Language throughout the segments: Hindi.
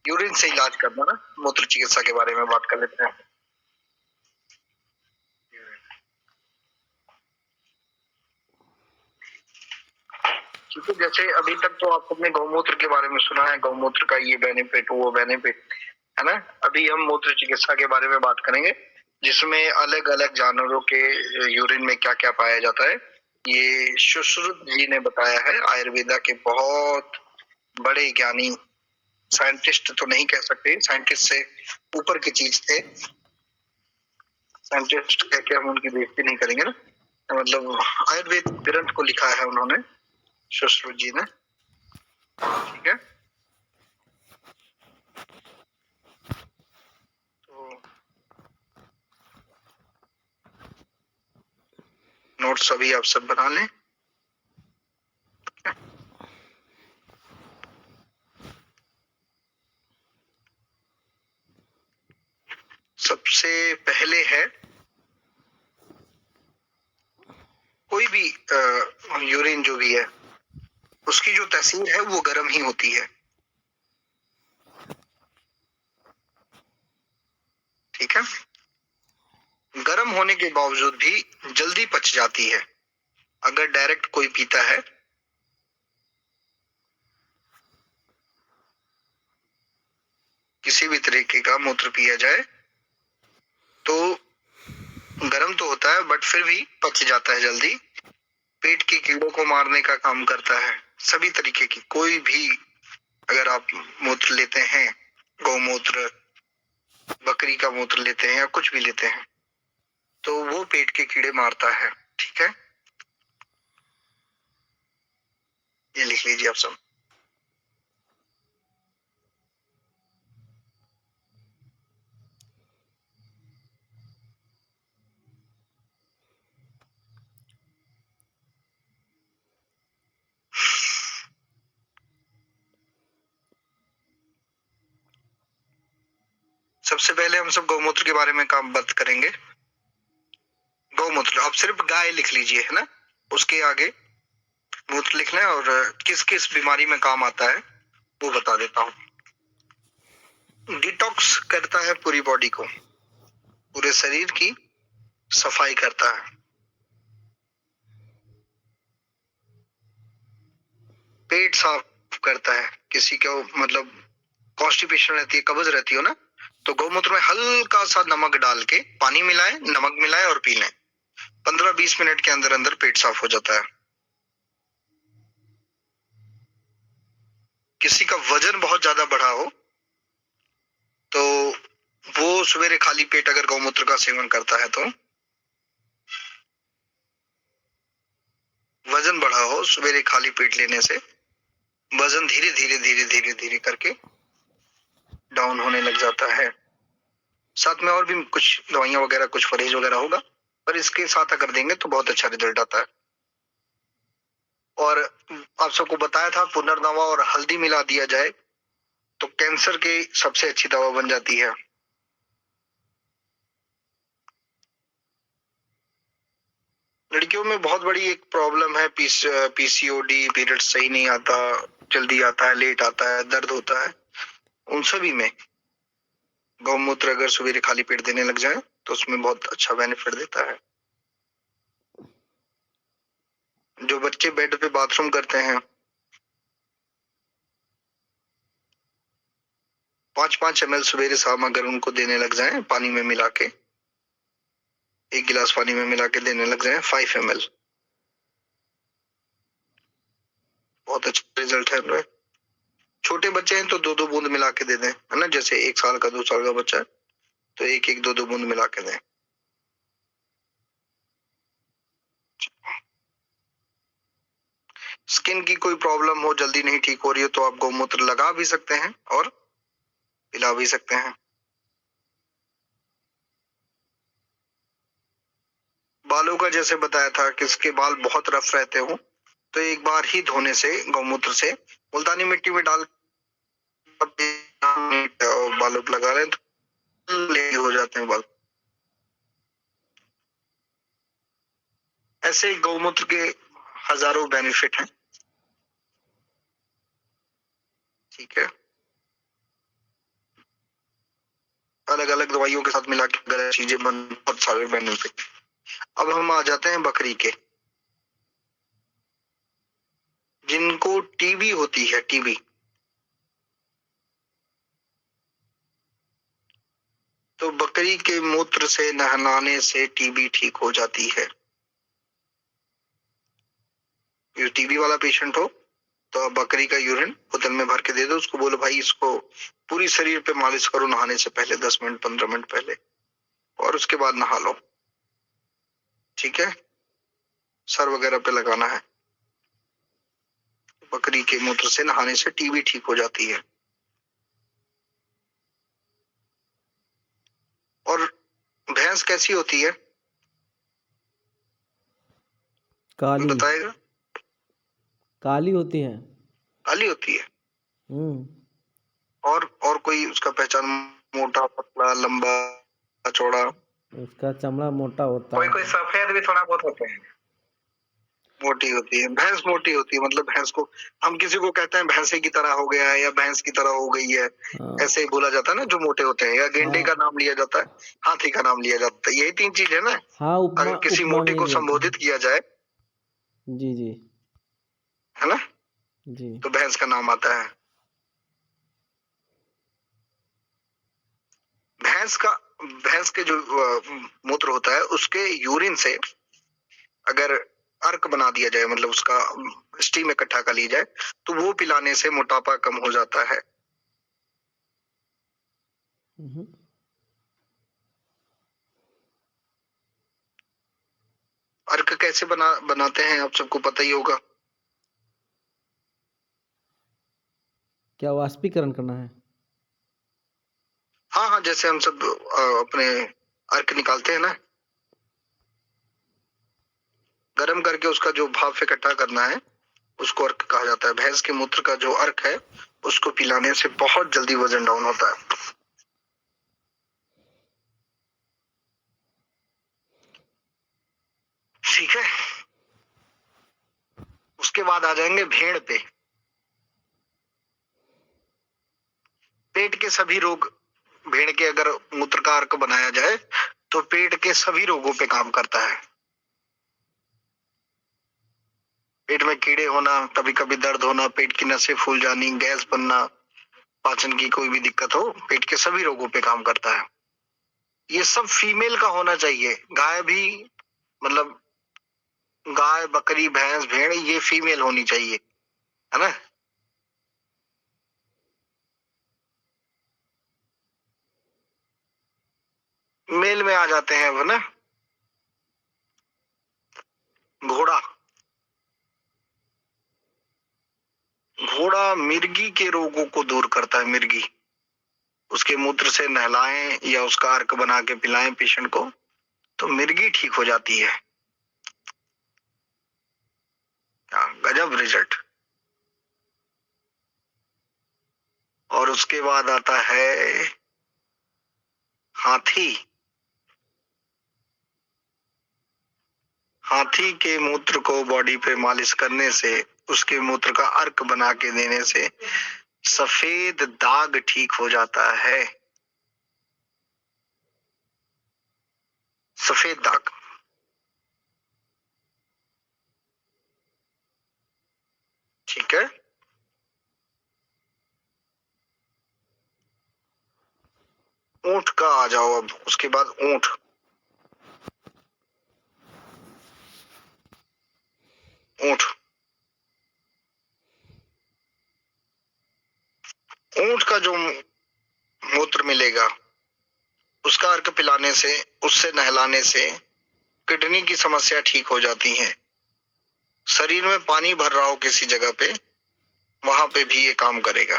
यूरिन से इलाज करना ना, मूत्र चिकित्सा के बारे में बात कर लेते हैं। ठीक है, जैसे अभी तक तो आपने गौमूत्र के बारे में सुना है, गौमूत्र का ये बेनिफिट वो बेनिफिट है ना। अभी हम मूत्र चिकित्सा के बारे में बात करेंगे, जिसमें अलग अलग जानवरों के यूरिन में क्या क्या पाया जाता है। ये सुश्रुत जी ने बताया है, आयुर्वेदा के बहुत बड़े ज्ञानी, साइंटिस्ट तो नहीं कह सकते, साइंटिस्ट से ऊपर की चीज थे। साइंटिस्ट कह के हम उनकी बेइज्जती नहीं करेंगे ना, मतलब आयुर्वेद ग्रंथ को लिखा है उन्होंने, सुश्रुत जी ने। ठीक है, तो नोट्स अभी आप सब बना लें। सबसे पहले है, कोई भी यूरिन जो भी है उसकी जो तासीर है वो गर्म ही होती है। ठीक है, गर्म होने के बावजूद भी जल्दी पच जाती है। अगर डायरेक्ट कोई पीता है, किसी भी तरीके का मूत्र पिया जाए तो गर्म तो होता है बट फिर भी पच जाता है जल्दी। पेट के कीड़ों को मारने का काम करता है। सभी तरीके की कोई भी अगर आप मूत्र लेते हैं, गौमूत्र, बकरी का मूत्र लेते हैं या कुछ भी लेते हैं, तो वो पेट के कीड़े मारता है। ठीक है, ये लिख लीजिए आप सब। सबसे पहले हम सब गौमूत्र के बारे में काम बात करेंगे। गौमूत्र आप सिर्फ गाय लिख लीजिए, है ना, उसके आगे मूत्र लिखना है, और किस किस बीमारी में काम आता है वो बता देता हूँ। डिटॉक्स करता है पूरी बॉडी को, पूरे शरीर की सफाई करता है। पेट साफ करता है, किसी को मतलब कॉन्स्टिपेशन रहती है, कब्ज रहती हो ना, तो गौमूत्र में हल्का सा नमक डाल के पानी मिलाएं, नमक मिलाएं और पी लें। 15-20 मिनट के अंदर अंदर पेट साफ हो जाता है। किसी का वजन बहुत ज्यादा बढ़ा हो तो वो सवेरे खाली पेट अगर गौमूत्र का सेवन करता है तो, वजन बढ़ा हो, सवेरे खाली पेट लेने से वजन धीरे धीरे धीरे धीरे धीरे करके डाउन होने लग जाता है। साथ में और भी कुछ दवाइयां वगैरह, कुछ परहेज वगैरह होगा, पर इसके साथ अगर देंगे तो बहुत अच्छा रिजल्ट आता है। और आप सबको बताया था, पुनर्नवा और हल्दी मिला दिया जाए तो कैंसर की सबसे अच्छी दवा बन जाती है। लड़कियों में बहुत बड़ी एक प्रॉब्लम है, पीसीओडी, पीरियड सही नहीं आता, जल्दी आता है, लेट आता है, दर्द होता है। उन सभी में गौमूत्र अगर सवेरे खाली पेट देने लग जाए तो उसमें बहुत अच्छा बेनिफिट देता है। जो बच्चे बेड पे बाथरूम करते हैं, 5-5 ml सवेरे शाम अगर उनको देने लग जाए, पानी में मिला के, 1 गिलास पानी में मिला के देने लग जाए 5 ml, बहुत अच्छा रिजल्ट है उनमें। छोटे बच्चे हैं तो 2-2 बूंद मिला के दे दें, है ना, जैसे 1 साल का 2 साल का बच्चा है तो 1-1 2-2 बूंद मिला के दें। स्किन की कोई प्रॉब्लम हो, जल्दी नहीं ठीक हो रही हो, तो आप गौमूत्र लगा भी सकते हैं और पिला भी सकते हैं। बालों का जैसे बताया था, किसके बाल बहुत रफ रहते हो तो एक बार ही धोने से गौमूत्र से मुल्तानी मिट्टी में डाल बालों पर लगा रहे हैं तो हो जाते हैं बाल। ऐसे गौमूत्र के हजारों बेनिफिट हैं। ठीक है, अलग अलग दवाइयों के साथ मिला के गलत चीजें बन, बहुत सारे बेनिफिट। अब हम आ जाते हैं बकरी के, जिनको टीबी होती है, टीबी, तो बकरी के मूत्र से नहलाने से टीबी ठीक हो जाती है। ये टीबी वाला पेशेंट हो तो आप बकरी का यूरिन बोतल में भर के दे दो, उसको बोलो भाई इसको पूरी शरीर पे मालिश करो नहाने से पहले, 10 मिनट 15 मिनट पहले, और उसके बाद नहा लो, ठीक है। सर वगैरह पे लगाना है। बकरी के मूत्र से नहाने से टीबी ठीक हो जाती है। और भैंस कैसी होती है, काली, बताएगा? काली होती है। काली होती है। हम्म। और कोई उसका पहचान, मोटा पतला लंबा चौड़ा? उसका चमड़ा मोटा होता कोई है। कोई सफेद भी थोड़ा बहुत होते हैं। मोटी होती है भैंस, मोटी होती है, मतलब भैंस को हम किसी को कहते हैं भैंसे की तरह हो गया है या भैंस की तरह हो गई है, हाँ, ऐसे ही बोला जाता है ना जो मोटे होते हैं, या गेंडे हाँ, का नाम लिया जाता है, हाथी का नाम लिया जाता है, यही 3 चीज है ना। हाँ, उपमा, अगर किसी उपमा मोटे में को भी होता संबोधित है। किया जाए, जी जी है ना, जी। तो भैंस का नाम आता है। भैंस के जो मूत्र होता है उसके यूरिन से अगर अर्क बना दिया जाए, मतलब उसका स्टीम इकट्ठा कर ली जाए, तो वो पिलाने से मोटापा कम हो जाता है। हम्म। अर्क कैसे बनाते हैं आप सबको पता ही होगा। क्या वाष्पीकरण करना है? हाँ हाँ, जैसे हम सब अपने अर्क निकालते हैं ना, गर्म करके उसका जो भाप इकट्ठा करना है उसको अर्क कहा जाता है। भैंस के मूत्र का जो अर्क है उसको पिलाने से बहुत जल्दी वजन डाउन होता है। ठीक है, उसके बाद आ जाएंगे भेड़ पे। पेट के सभी रोग, भेड़ के अगर मूत्र का अर्क बनाया जाए तो पेट के सभी रोगों पे काम करता है। पेट में कीड़े होना, कभी कभी दर्द होना, पेट की नसें फूल जानी, गैस बनना, पाचन की कोई भी दिक्कत हो, पेट के सभी रोगों पे काम करता है। ये सब फीमेल का होना चाहिए। गाय भी, मतलब गाय बकरी भैंस भेड़ ये फीमेल होनी चाहिए, है ना। मेल में आ जाते हैं वो ना, घोड़ा। घोड़ा मिर्गी के रोगों को दूर करता है। मिर्गी, उसके मूत्र से नहलाएं या उसका अर्क बना के पिलाएं पेशेंट को तो मिर्गी ठीक हो जाती है। गजब रिजल्ट। और उसके बाद आता है हाथी। हाथी के मूत्र को बॉडी पे मालिश करने से, उसके मूत्र का अर्क बना के देने से सफेद दाग ठीक हो जाता है। सफेद दाग, ठीक है। ऊंट का आ जाओ अब, उसके बाद ऊंट। ऊंट ऊंट का जो मूत्र मिलेगा उसका अर्क पिलाने से, उससे नहलाने से किडनी की समस्या ठीक हो जाती है। शरीर में पानी भर रहा हो किसी जगह पे, वहां पे भी ये काम करेगा।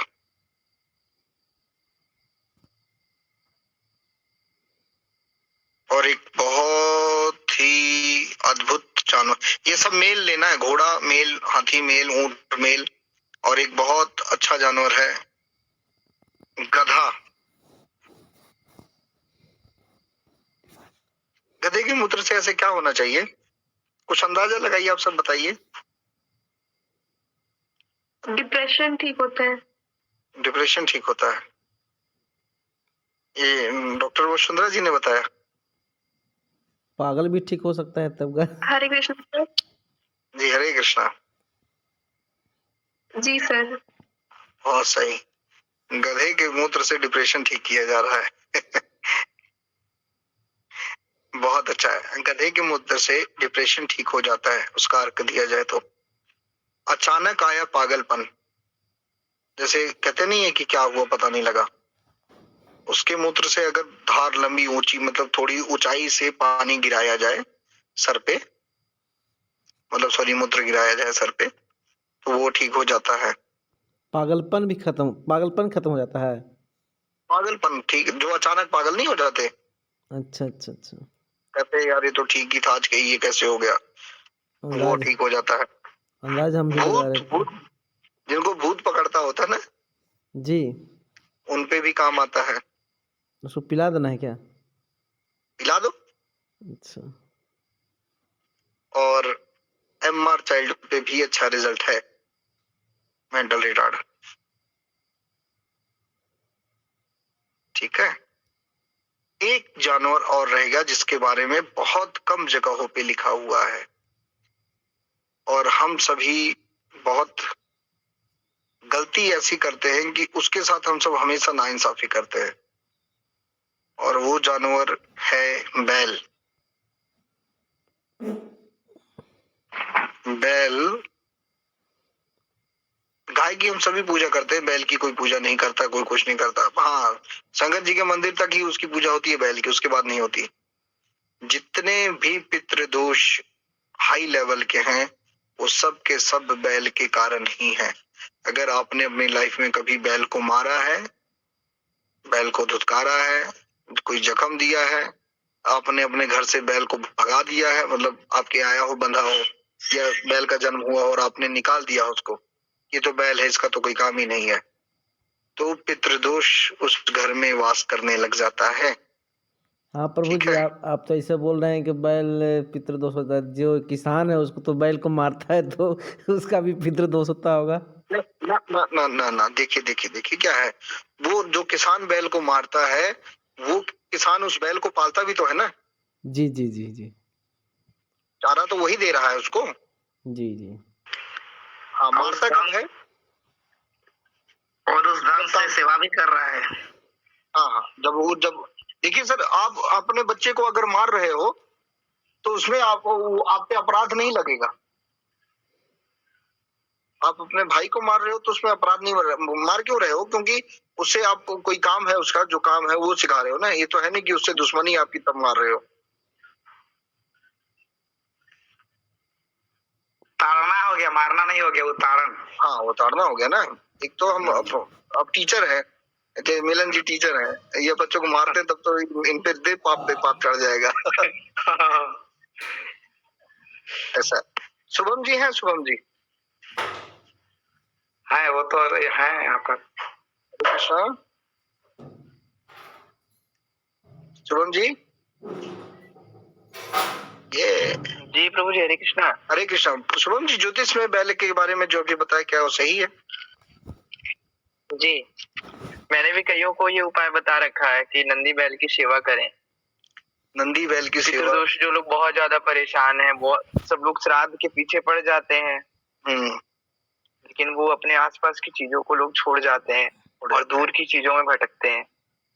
और एक बहुत ही अद्भुत जानवर, ये सब मेल लेना है, घोड़ा मेल, हाथी मेल, ऊंट मेल। और एक बहुत अच्छा जानवर है गधा। गधे के मूत्र से ऐसे क्या होना चाहिए, कुछ अंदाजा लगाइए, आप सब बताइए। डिप्रेशन ठीक होता है। डिप्रेशन ठीक होता है। ये डॉक्टर वसुंधरा जी ने बताया। पागल भी ठीक हो सकता है तब का। हरे कृष्ण सर। जी हरे कृष्णा। जी सर। बहुत सही। गधे के मूत्र से डिप्रेशन ठीक किया जा रहा है। बहुत अच्छा है। गधे के मूत्र से डिप्रेशन ठीक हो जाता है, उसका अर्क दिया जाए तो। अचानक आया पागलपन, जैसे कहते नहीं है कि क्या हुआ पता नहीं लगा, उसके मूत्र से अगर धार लंबी ऊंची मतलब थोड़ी ऊंचाई से पानी गिराया जाए सर पे, मतलब सॉरी मूत्र गिराया जाए सर पे, तो वो ठीक हो जाता है। पागलपन खत्म हो जाता है। पागलपन ठीक, जो अचानक पागल नहीं हो जाते, अच्छा अच्छा अच्छा। कहते यार ये तो ठीक ही था, आज के ये कैसे हो गया, वो अंदाज ठीक हो जाता है। अंदाज हम भी लगा रहे भूत भूत थे। जिनको भूत पकड़ता होता है ना, जी। उन पे भी काम आता है। उसको पिला देना है क्या? पिला दो। अच्छा। और एमआर चाइल्ड पे भी अच्छा रिजल्ट है, मेंटल रिटार्ड। ठीक है। एक जानवर और रहेगा जिसके बारे में बहुत कम जगहों पे लिखा हुआ है, और हम सभी बहुत गलती ऐसी करते हैं कि उसके साथ हम सब हमेशा नाइंसाफी करते हैं, और वो जानवर है बैल। बैल, गाय की हम सभी पूजा करते हैं, बैल की कोई पूजा नहीं करता, कोई कुछ नहीं करता। हाँ, शंकर जी के मंदिर तक ही उसकी पूजा होती है बैल की, उसके बाद नहीं होती। जितने भी पितृदोष हाई लेवल के हैं, वो सब के सब बैल के कारण ही हैं। अगर आपने अपनी लाइफ में कभी बैल को मारा है, बैल को धुतकारा है, कोई जख्म दिया है, आपने अपने घर से बैल को भगा दिया है, मतलब आपके आया हो बंधा हो, या बैल का जन्म हुआ और आपने निकाल दिया उसको, ये तो बैल है, इसका तो कोई काम ही नहीं है, तो पितृदोष उस घर में वास करने लग जाता है। हाँ प्रभु ठीक जी, है। आप तो ऐसे बोल रहे हैं कि बैल पितृदोष होता है। जो किसान है उसको तो बैल को मारता है तो उसका भी पितृदोष होता होगा। ना ना ना ना ना ना, देखिए देखिए देखिए क्या है, वो जो किसान बैल को मारता है, वो किसान उस बैल को पालता भी तो है ना, जी जी जी जी। चारा तो वही दे रहा है उसको। जी जी। हाँ, मारता कब है, और उस धन से सेवा भी कर रहा है। हाँ हाँ, जब देखिए सर, आप अपने बच्चे को अगर मार रहे हो तो उसमें आप पे अपराध नहीं लगेगा। आप अपने भाई को मार रहे हो तो उसमें अपराध नहीं मार क्यों रहे हो, क्योंकि उससे आपको कोई काम है, उसका जो काम है वो सिखा रहे हो ना, ये तो है नहीं कि उससे दुश्मनी आपकी तब मार रहे हो। ताड़ना हो गया, मारना नहीं हो गया, उतारण। हाँ, उतारना हो गया ना। एक तो हम अब टीचर है, मिलन जी टीचर है, ये बच्चों को मारते हैं तब तो इन पे पाप चढ़ जाएगा। ऐसा। शुभम जी हैं, शुभम जी है, वो तो है आपका। कृष्णा, शुभम जी, ये जी प्रभु जी, हरे कृष्णा। हरे कृष्णा। शुभम जी, ज्योतिष में बैल के बारे में जो भी बताया, क्या वो सही है? जी, मैंने भी कईयों को ये उपाय बता रखा है कि नंदी बैल की सेवा करें। नंदी बैल की सेवा। पितृदोष, जो लोग बहुत ज्यादा परेशान हैं, वो सब लोग श्राद्ध के पीछे पड़ जाते हैं, लेकिन वो अपने आसपास की चीजों को लोग छोड़ जाते हैं और दूर की चीजों में भटकते हैं।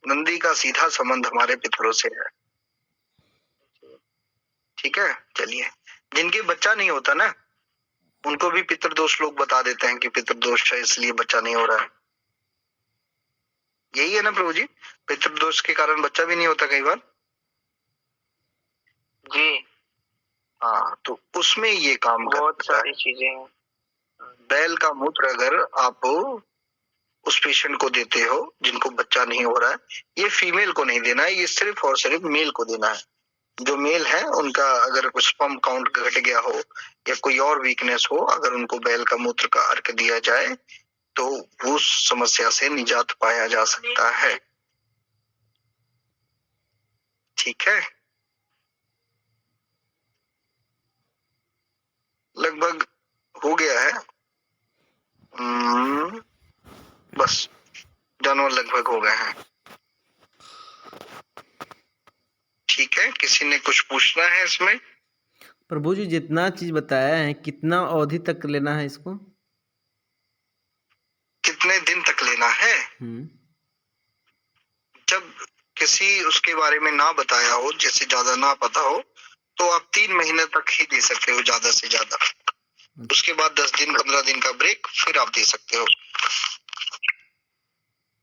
नंदी का सीधा संबंध हमारे पितरों से है। ठीक है, चलिए। जिनके बच्चा नहीं होता ना, उनको भी पितृदोष लोग बता देते हैं कि पितृदोष है इसलिए बच्चा नहीं हो रहा है। यही है ना प्रभु जी, पितृदोष के कारण बच्चा भी नहीं होता कई बार। जी हाँ, तो उसमें ये काम बहुत सारी चीजें हैं। बैल का मूत्र अगर आप उस पेशेंट को देते हो जिनको बच्चा नहीं हो रहा है, ये फीमेल को नहीं देना है, ये सिर्फ और सिर्फ मेल को देना है। जो मेल है उनका अगर कुछ स्पर्म काउंट घट गया हो या कोई और वीकनेस हो, अगर उनको बैल का मूत्र का अर्क दिया जाए तो उस समस्या से निजात पाया जा सकता है। ठीक है, लगभग हो गया है। बस जानवर लगभग हो गए हैं। ठीक है, किसी ने कुछ पूछना है इसमें? प्रभु जी जितना चीज बताया है कितना अवधि तक लेना है इसको? कितने दिन तक लेना है? जब किसी उसके बारे में ना बताया हो, जैसे ज्यादा ना पता हो, तो आप 3 महीने तक ही दे सकते हो ज्यादा से ज्यादा। उसके बाद 10 दिन 15 दिन का ब्रेक फिर आप दे सकते हो।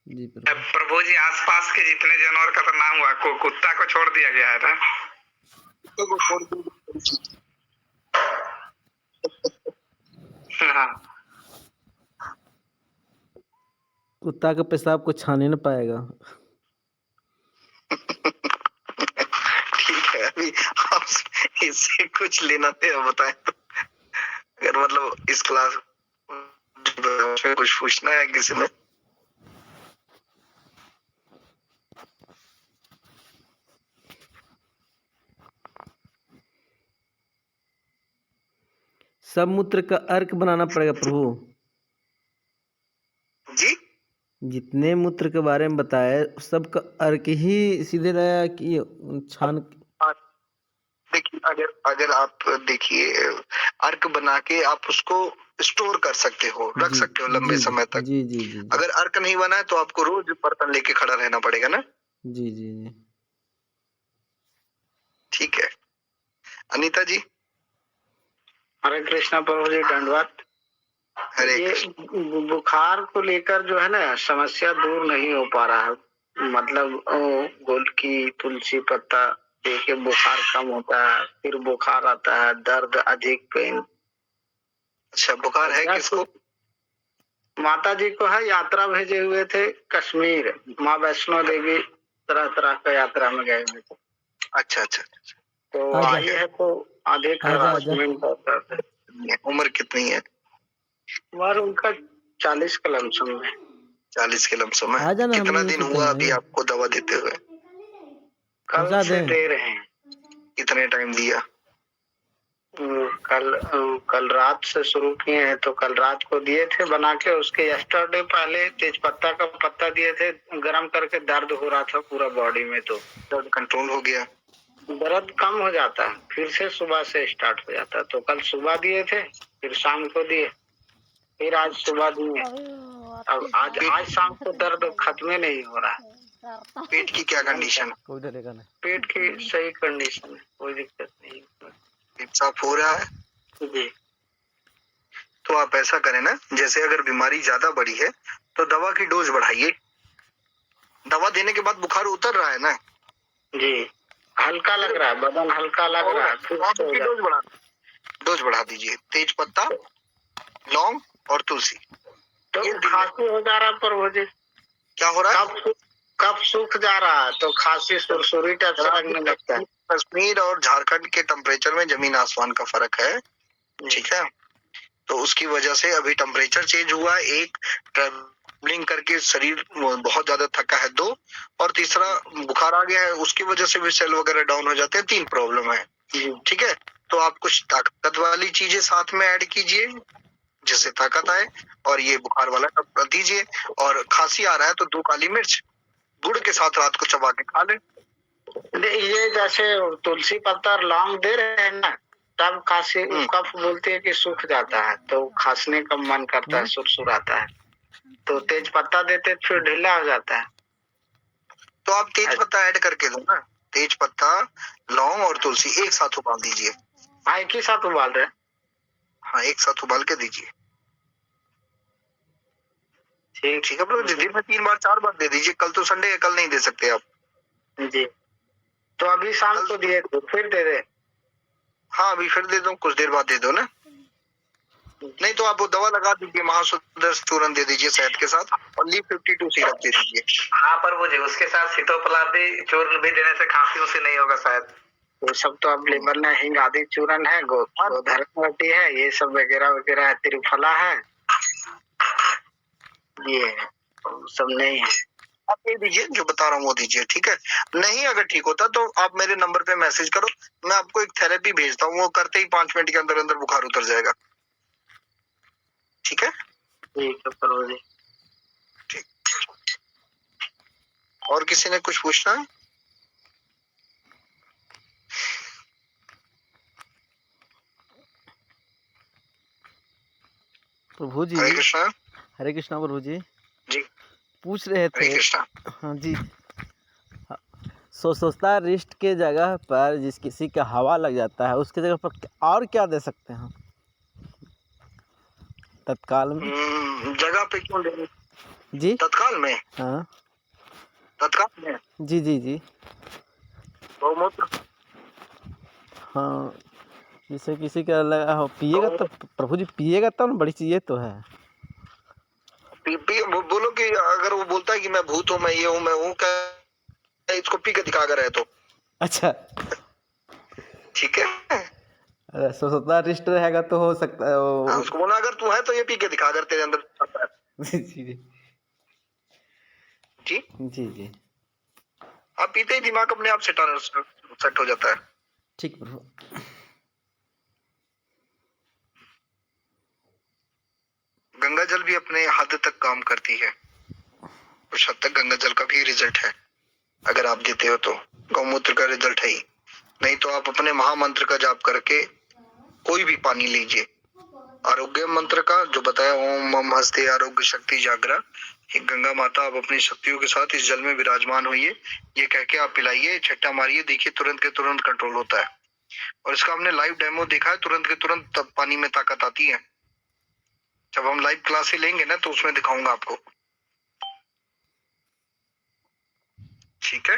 जी प्रभु। प्रभु जी आसपास के जितने जानवर का तो नाम हुआ, कुत्ता को छोड़ दिया गया है ना? कुत्ते को छोड़ दीजिए। हाँ, कुत्ता का पेशाब को छाने न पाएगा। ठीक है, अभी आप इससे कुछ लेना देना बताएं तो। अगर मतलब इस क्लास में कुछ पूछना है किसी ने? सब मूत्र का अर्क बनाना पड़ेगा प्रभु। जी, जितने मूत्र के बारे में बताया सबका अर्क ही सीधे रहा कि छान। देखिए, अगर अगर आप देखिए, अर्क बना के आप उसको स्टोर कर सकते हो, रख जी सकते हो लंबे जी समय तक। जी जी जी जी अगर अर्क नहीं बना है तो आपको रोज बर्तन लेके खड़ा रहना पड़ेगा ना। जी जी जी। ठीक है, अनीता जी। हरे कृष्णा प्रभु जी, दंडवत। हरे ये कृष्ण। बुखार को लेकर जो है ना, समस्या दूर नहीं हो पा रहा है। मतलब गोलकी तुलसी पत्ता दे के बुखार कम होता है, फिर बुखार आता है, दर्द अधिक, पेन। अच्छा, बुखार है किसको? माता जी को है, यात्रा भेजे हुए थे कश्मीर, माँ वैष्णो देवी तरह तरह का यात्रा में गए हुए थे। अच्छा अच्छा अच्छा। तो आजा आई है तो अधिक आजा आजा। हरासमेंट होता है। उम्र कितनी है? उम्र उनका 40 के लमसम में। 40 के लमसम है। आजा ना, हम कितना यहीं दिन सोते हुआ हैं अभी भाई। आपको दवा देते हुए? कल पहुंचा से दें। दे रहे हैं। कितने टाइम दिया? कल रात से शुरू किए हैं, तो कल रात को दिए थे बना के। उसके यस्टरडे पहले तेज पत्ता का पत्ता दिए थे गरम करके। दर्द हो रहा था पूरा बॉडी में, तो दर्द कंट्रोल हो गया? दर्द कम हो जाता है, फिर से सुबह से स्टार्ट हो जाता है। तो कल सुबह दिए थे, फिर शाम को दिए, फिर आज सुबह दिए। अब आज शाम को दर्द खत्म नहीं हो रहा है। पेट की क्या कंडीशन? कोई डरेगा नहीं। पेट की सही कंडीशन है, कोई दिक्कत नहीं। पेट साफ हो रहा है? जी, तो आप ऐसा करें ना, जैसे अगर बीमारी ज्यादा बढ़ी है तो दवा की डोज बढ़ाइए। दवा देने के बाद बुखार उतर रहा है ना? जी, हल्का लग रहा है, बदन हल्का लग रहा है, फिर आप से हो उसकी जाता डोज बढ़ा दीजिए। तेज पत्ता, लौंग और तुलसी। तो ये दिन में खांसी हो जा रहा है प्रभु जी। क्या हो रहा है? कब सूख जा रहा है तो खांसी सुरसुरी टाइप से लगने लगता है। कश्मीर और झारखंड के टेम्परेचर में जमीन आसमान का फर्क है। ठीक है, तो उसकी वजह से अभी टेम्परेचर चेंज हुआ है। एक, ट्रैवलिंग करके शरीर बहुत ज्यादा थका है। 2, और तीसरा बुखार आ गया है, उसकी वजह से भी सेल वगैरह डाउन हो जाते हैं। 3 प्रॉब्लम है। ठीक है, तो आप कुछ ताकत वाली चीजें साथ में ऐड कीजिए जिससे ताकत आए, और ये बुखार वाला डब्बा दीजिए। और खांसी आ रहा है तो 2 काली मिर्च गुड़ के साथ रात को चबा के खा ले। ये जैसे तुलसी पत्ता और लौंग दे रहे हैं ना, तब खांसी कफ बोलते हैं कि सूख जाता है, तो खांसने का मन करता है, सुरसुराता है। तो तेज पत्ता देते फिर ढीला हो जाता है। तो आप तेज पत्ता ऐड करके दो ना। तेज पत्ता, लौंग और तुलसी एक साथ उबाल दीजिए। हाँ, एक ही साथ उबाल रहे हैं। हाँ, एक साथ उबाल के दीजिए। ठीक है, पर दिन में 3 बार 4 बार दे दीजिए। कल तो संडे है, कल नहीं दे सकते आप। जी, तो अभी शाम को दिए तो फिर दे दे। हाँ, अभी फिर दे दो, कुछ देर बाद दे दो ना। नहीं तो आप वो दवा लगा दीजिए, महासुंदर चूरन दे दीजिए शहद के साथ, और लीव 52 सिरप दे दीजिए। हाँ पर वो जो उसके साथ सीतोपलादी चूर्ण भी देने से खांसी उसी नहीं होगा शायद। ये सब तो अब लेबल में हिंग आदि चूर्ण है, गोधर्मवती है, ये सब वगैरह वगैरह है, त्रिफला है, ये सब नहीं है। आप ये दीजिए जो बता रहा हूँ वो दीजिए। ठीक है, नहीं अगर ठीक होता तो आप मेरे नंबर पे मैसेज करो, मैं आपको एक थेरेपी भेजता हूँ, वो करते ही 5 मिनट के अंदर अंदर बुखार उतर जाएगा। ठीक है, ठीक है प्रभु जी। ठीक। और किसी ने कुछ पूछना है? प्रभु जी, हरे कृष्णा। हरे कृष्णा प्रभु जी, जी, पूछ रहे हरे थे। कृष्णा। हाँ जी, सोचता रिस्ट के जगह पर जिस किसी का हवा लग जाता है उसकी जगह पर और क्या दे सकते हैं तत्काल में? जगह पे क्यों लेंगे? जी तत्काल में? हाँ तत्काल में जी जी जी गौमूत्र। हाँ, जैसे किसी का लगा हो पिएगा तो प्रभु जी पिएगा तब ना, बड़ी चीज़ ये तो है। बोलो कि अगर वो बोलता है कि मैं भूत हूँ, मैं ये हूँ, मैं हूँ, क्या इसको पी के दिखा कर है तो अच्छा, ठीक है। अरे सोचता रिस्ट रहेगा तो हो सकता है हाँ, उसको बोला अगर तू है तो ये पी के दिखा कर तेरे अंदर आता है। जी जी जी, जी जी, आप पीते ही दिमाग अपने आप सेट हो जाता है। ठीक प्रभु। गंगा जल भी अपने हद तक काम करती है, कुछ हद तक गंगा जल का भी रिजल्ट है। अगर आप देते हो तो गौमूत्र का रिजल्ट है ही, नहीं तो आप अपने महामंत्र का जाप करके कोई भी पानी लीजिए। आरोग्य मंत्र का जो बताया, ओम मम हस्ते आरोग्य शक्ति जागरा, एक गंगा माता आप अपनी शक्तियों के साथ इस जल में विराजमान होइए, ये कह के आप पिलाइए, छट्टा मारिए, देखिए तुरंत के तुरंत कंट्रोल होता है। और इसका हमने लाइव डेमो देखा है, तुरंत के तुरंत तब पानी में ताकत आती है। जब हम लाइव क्लास लेंगे ना तो उसमें दिखाऊंगा आपको, ठीक है।